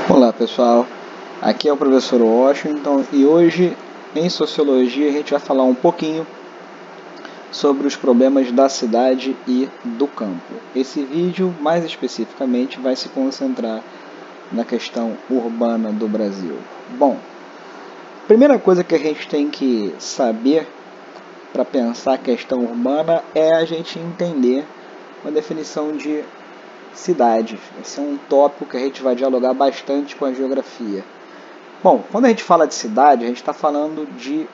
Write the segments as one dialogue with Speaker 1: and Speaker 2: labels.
Speaker 1: Olá pessoal, aqui é o professor Washington e hoje em Sociologia a gente vai falar um pouquinho sobre os problemas da cidade e do campo. Esse vídeo mais especificamente vai se concentrar na questão urbana do Brasil. Bom, a primeira coisa que a gente tem que saber para pensar a questão urbana é a gente entender uma definição de cidade. Esse é um tópico que a gente vai dialogar bastante com a geografia. Bom, quando a gente fala de cidade, a gente está falando de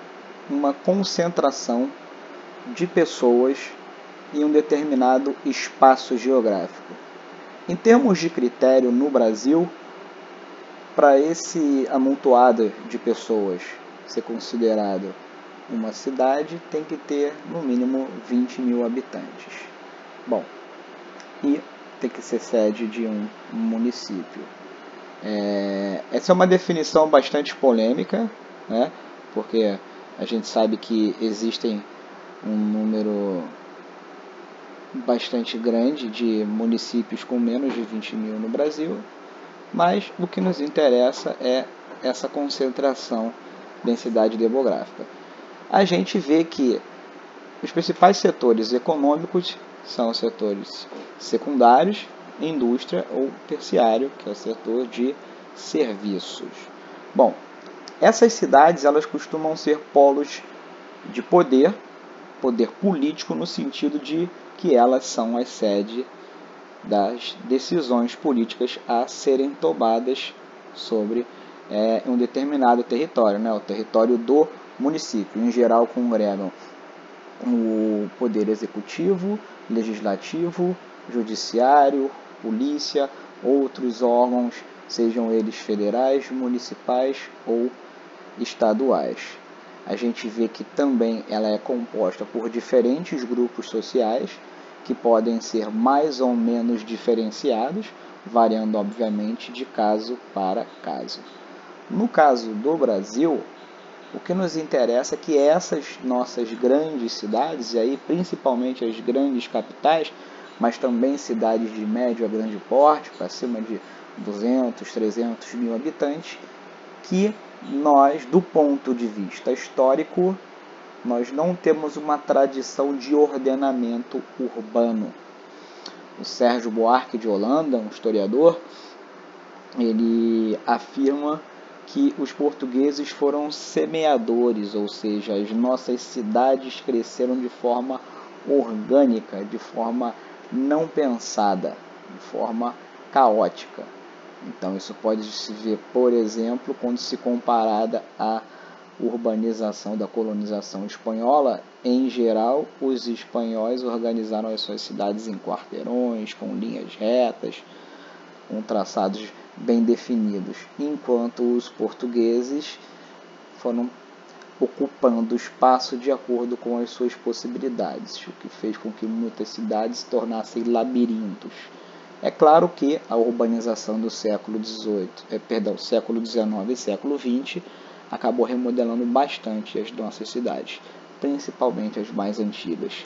Speaker 1: uma concentração de pessoas em um determinado espaço geográfico. Em termos de critério no Brasil, para esse amontoado de pessoas ser considerado uma cidade, tem que ter no mínimo 20 mil habitantes. Bom, e tem que ser sede de um município. Essa é uma definição bastante polêmica, né? Porque a gente sabe que existem um número bastante grande de municípios com menos de 20 mil no Brasil, mas o que nos interessa é essa concentração, densidade demográfica. A gente vê que os principais setores econômicos são os setores secundários, indústria ou terciário, que é o setor de serviços. Bom, essas cidades elas costumam ser polos de poder político no sentido de que elas são a sede das decisões políticas a serem tomadas sobre um determinado território, né? O território do município. Em geral, congregam o poder executivo, legislativo, judiciário, polícia, outros órgãos, sejam eles federais, municipais ou estaduais. A gente vê que também ela é composta por diferentes grupos sociais que podem ser mais ou menos diferenciados, variando obviamente de caso para caso. No caso do Brasil, o que nos interessa é que essas nossas grandes cidades, e aí principalmente as grandes capitais, mas também cidades de médio a grande porte, para cima de 200, 300 mil habitantes, que nós, do ponto de vista histórico, nós não temos uma tradição de ordenamento urbano. O Sérgio Buarque de Holanda, um historiador, ele afirma que os portugueses foram semeadores, ou seja, as nossas cidades cresceram de forma orgânica, de forma não pensada, de forma caótica. Então isso pode se ver, por exemplo, quando se comparada à urbanização da colonização espanhola. Em geral, os espanhóis organizaram as suas cidades em quarteirões, com linhas retas, com traçados bem definidos, enquanto os portugueses foram ocupando o espaço de acordo com as suas possibilidades, o que fez com que muitas cidades se tornassem labirintos. É claro que a urbanização do século XIX e século XX acabou remodelando bastante as nossas cidades, principalmente as mais antigas.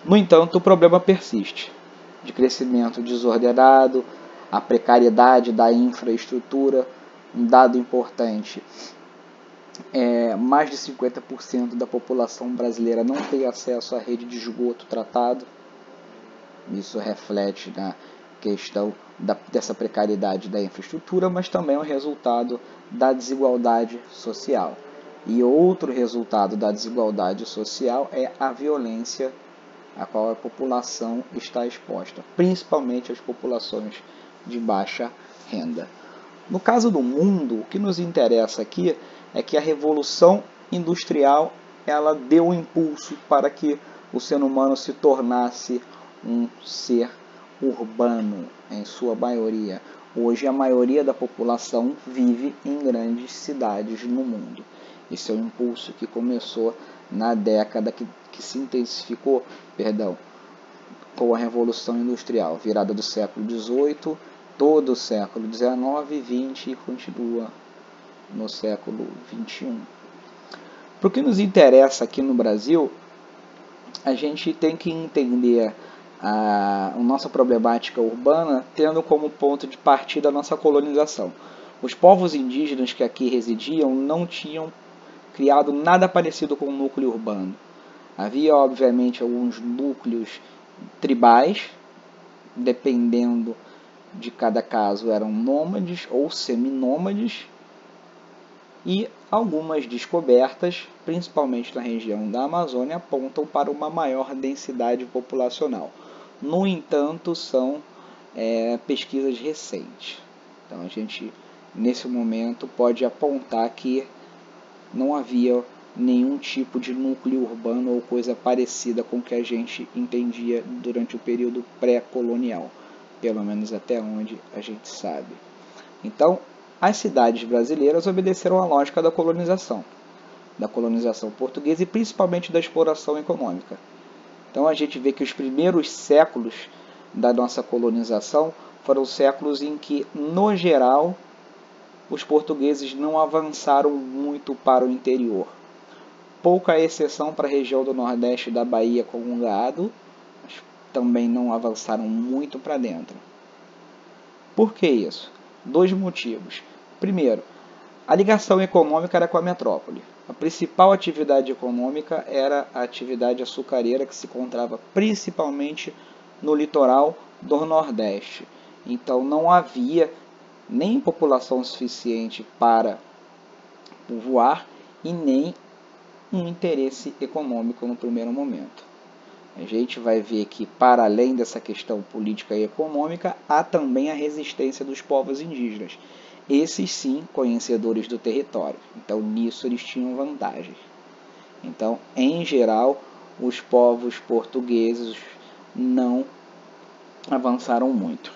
Speaker 1: No entanto, o problema persiste, de crescimento desordenado, a precariedade da infraestrutura. Um dado importante, mais de 50% da população brasileira não tem acesso à rede de esgoto tratado. Isso reflete na questão dessa precariedade da infraestrutura, mas também é um resultado da desigualdade social. E outro resultado da desigualdade social é a violência a qual a população está exposta, principalmente as populações de baixa renda. No caso do mundo, o que nos interessa aqui é que a revolução industrial ela deu um impulso para que o ser humano se tornasse um ser urbano, em sua maioria. Hoje a maioria da população vive em grandes cidades no mundo. Esse é o impulso que começou na década que se intensificou, com a Revolução Industrial, virada do século XVIII, todo o século XIX e XX e continua no século XXI. Para o que nos interessa aqui no Brasil, a gente tem que entender a nossa problemática urbana tendo como ponto de partida a nossa colonização. Os povos indígenas que aqui residiam não tinham criado nada parecido com um núcleo urbano. Havia, obviamente, alguns núcleos tribais, dependendo de cada caso, eram nômades ou seminômades, e algumas descobertas, principalmente na região da Amazônia, apontam para uma maior densidade populacional. No entanto, são pesquisas recentes. Então, a gente, nesse momento, pode apontar que não havia nenhum tipo de núcleo urbano ou coisa parecida com o que a gente entendia durante o período pré-colonial, pelo menos até onde a gente sabe. Então, as cidades brasileiras obedeceram à lógica da colonização portuguesa e principalmente da exploração econômica. Então, a gente vê que os primeiros séculos da nossa colonização foram séculos em que, no geral, os portugueses não avançaram muito para o interior. Pouca exceção para a região do Nordeste da Bahia com o gado, mas também não avançaram muito para dentro. Por que isso? 2 motivos. Primeiro, a ligação econômica era com a metrópole. A principal atividade econômica era a atividade açucareira, que se encontrava principalmente no litoral do Nordeste. Então não havia nem população suficiente para povoar e nem um interesse econômico no primeiro momento. A gente vai ver que, para além dessa questão política e econômica, há também a resistência dos povos indígenas. Esses sim, conhecedores do território. Então, nisso eles tinham vantagens. Então, em geral, os povos portugueses não avançaram muito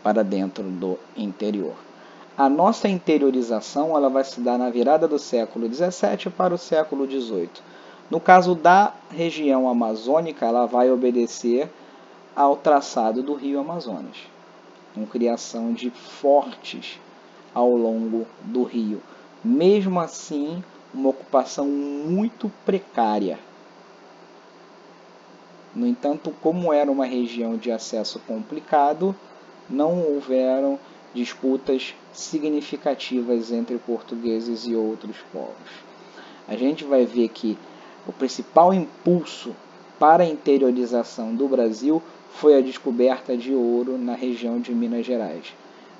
Speaker 1: para dentro do interior. A nossa interiorização ela vai se dar na virada do século XVII para o século XVIII. No caso da região amazônica, ela vai obedecer ao traçado do rio Amazonas, com criação de fortes ao longo do rio. Mesmo assim, uma ocupação muito precária. No entanto, como era uma região de acesso complicado, não houveram disputas significativas entre portugueses e outros povos. A gente vai ver que o principal impulso para a interiorização do Brasil foi a descoberta de ouro na região de Minas Gerais,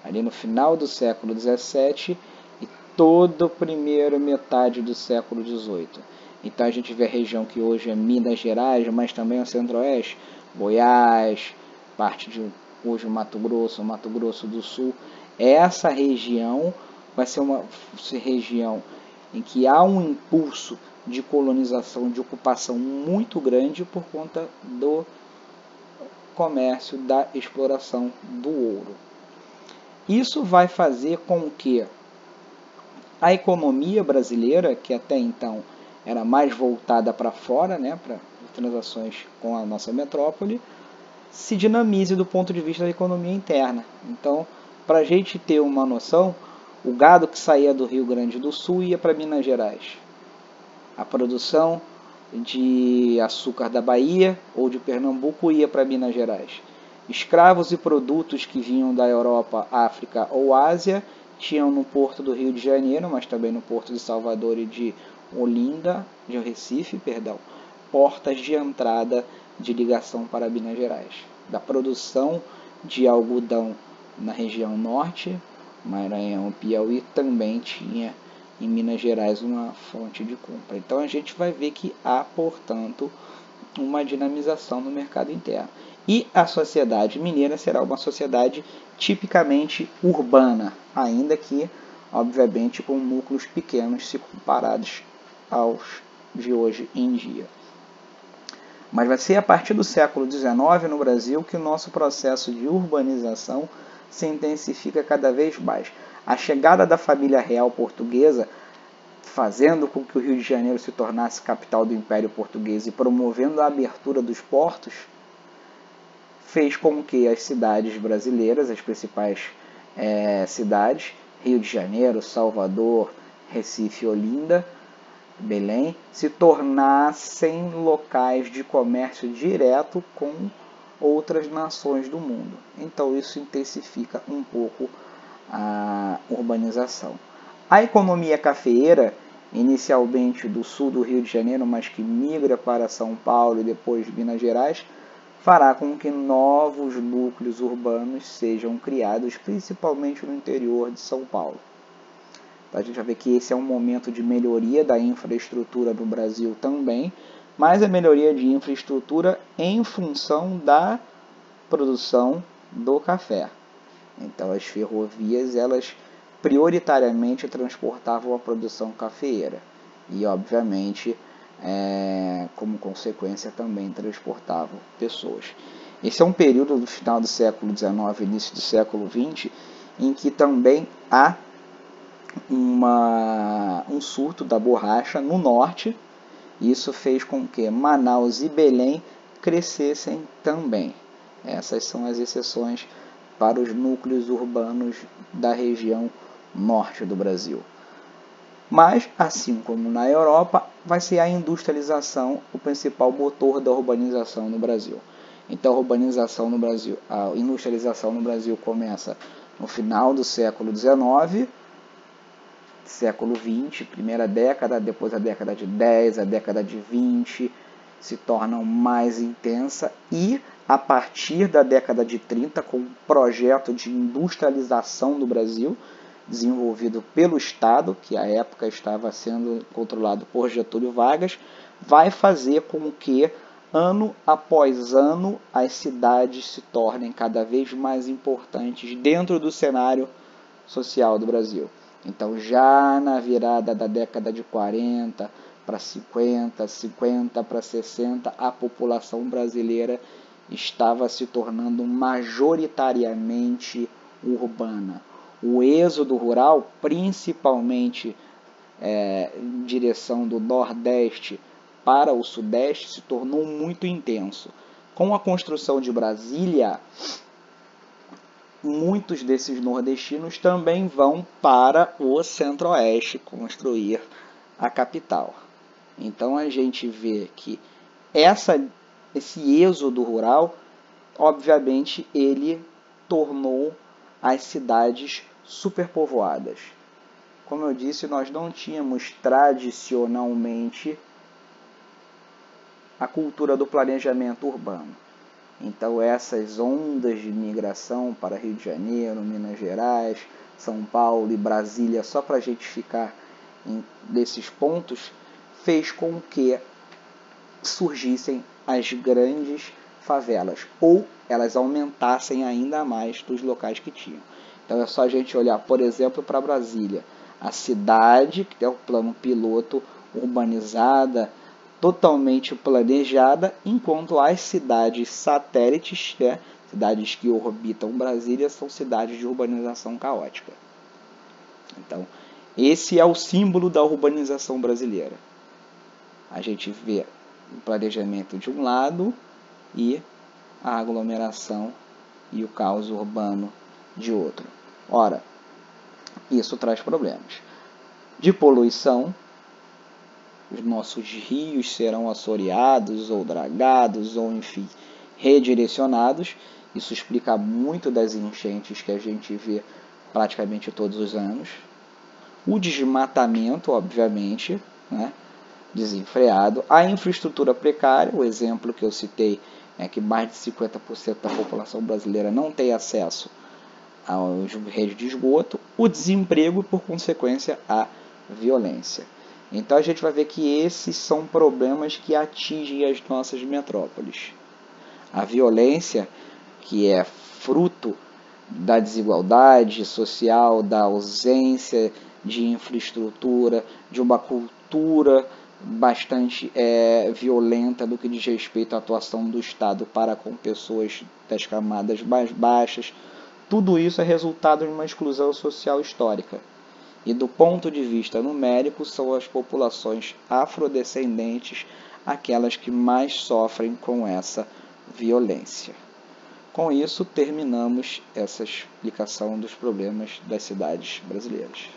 Speaker 1: ali no final do século XVII e toda a primeira metade do século XVIII. Então a gente vê a região que hoje é Minas Gerais, mas também o Centro-Oeste, Goiás, parte de hoje Mato Grosso do Sul. Essa região vai ser uma região em que há um impulso de colonização, de ocupação muito grande por conta do comércio, da exploração do ouro. Isso vai fazer com que a economia brasileira, que até então era mais voltada para fora, para transações com a nossa metrópole, se dinamize do ponto de vista da economia interna. Então, para a gente ter uma noção, o gado que saía do Rio Grande do Sul ia para Minas Gerais. A produção de açúcar da Bahia ou de Pernambuco ia para Minas Gerais. Escravos e produtos que vinham da Europa, África ou Ásia tinham no porto do Rio de Janeiro, mas também no porto de Salvador e de Olinda, de Recife, portas de entrada de ligação para Minas Gerais. Da produção de algodão na região norte, Maranhão, Piauí, também tinha em Minas Gerais uma fonte de compra. Então a gente vai ver que há, portanto, uma dinamização no mercado interno. E a sociedade mineira será uma sociedade tipicamente urbana, ainda que, obviamente, com núcleos pequenos se comparados aos de hoje em dia. Mas vai ser a partir do século XIX no Brasil que o nosso processo de urbanização se intensifica cada vez mais. A chegada da família real portuguesa, fazendo com que o Rio de Janeiro se tornasse capital do Império Português e promovendo a abertura dos portos, fez com que as cidades brasileiras, as principais cidades, Rio de Janeiro, Salvador, Recife, Olinda, Belém, se tornassem locais de comércio direto com outras nações do mundo. Então isso intensifica um pouco a urbanização. A economia cafeeira, inicialmente do sul do Rio de Janeiro, mas que migra para São Paulo e depois Minas Gerais, fará com que novos núcleos urbanos sejam criados, principalmente no interior de São Paulo. Então, a gente vai ver que esse é um momento de melhoria da infraestrutura no Brasil também, mas a melhoria de infraestrutura em função da produção do café. Então, as ferrovias, elas prioritariamente transportavam a produção cafeeira e, obviamente, como consequência, também transportavam pessoas. Esse é um período do final do século XIX, início do século XX, em que também há um surto da borracha no norte. Isso fez com que Manaus e Belém crescessem também. Essas são as exceções para os núcleos urbanos da região norte do Brasil. Mas, assim como na Europa, vai ser a industrialização o principal motor da urbanização no Brasil. Então, a industrialização no Brasil começa no final do século XIX, século XX, primeira década, depois a década de 10, a década de 20, se tornam mais intensa e, a partir da década de 30, com um projeto de industrialização do Brasil, desenvolvido pelo Estado, que à época estava sendo controlado por Getúlio Vargas, vai fazer com que, ano após ano, as cidades se tornem cada vez mais importantes dentro do cenário social do Brasil. Então, já na virada da década de 40 para 50, 50 para 60, a população brasileira estava se tornando majoritariamente urbana. O êxodo rural, principalmente em direção do Nordeste para o Sudeste, se tornou muito intenso. Com a construção de Brasília, muitos desses nordestinos também vão para o Centro-Oeste construir a capital. Então a gente vê que esse êxodo rural, obviamente, ele tornou as cidades superpovoadas. Como eu disse, nós não tínhamos tradicionalmente a cultura do planejamento urbano. Então essas ondas de migração para Rio de Janeiro, Minas Gerais, São Paulo e Brasília, só para a gente ficar nesses pontos, fez com que surgissem as grandes favelas, ou elas aumentassem ainda mais dos locais que tinham. Então é só a gente olhar, por exemplo, para Brasília, a cidade que tem o plano piloto urbanizada, totalmente planejada, enquanto as cidades satélites, cidades que orbitam Brasília, são cidades de urbanização caótica. Então, esse é o símbolo da urbanização brasileira. A gente vê o planejamento de um lado e a aglomeração e o caos urbano de outro. Ora, isso traz problemas de poluição. Os nossos rios serão assoreados ou dragados ou, enfim, redirecionados. Isso explica muito das enchentes que a gente vê praticamente todos os anos. O desmatamento, obviamente, desenfreado. A infraestrutura precária, o exemplo que eu citei é que mais de 50% da população brasileira não tem acesso às redes de esgoto. O desemprego, por consequência, a violência. Então a gente vai ver que esses são problemas que atingem as nossas metrópoles. A violência, que é fruto da desigualdade social, da ausência de infraestrutura, de uma cultura bastante violenta do que diz respeito à atuação do Estado para com pessoas das camadas mais baixas. Tudo isso é resultado de uma exclusão social histórica. E do ponto de vista numérico, são as populações afrodescendentes aquelas que mais sofrem com essa violência. Com isso, terminamos essa explicação dos problemas das cidades brasileiras.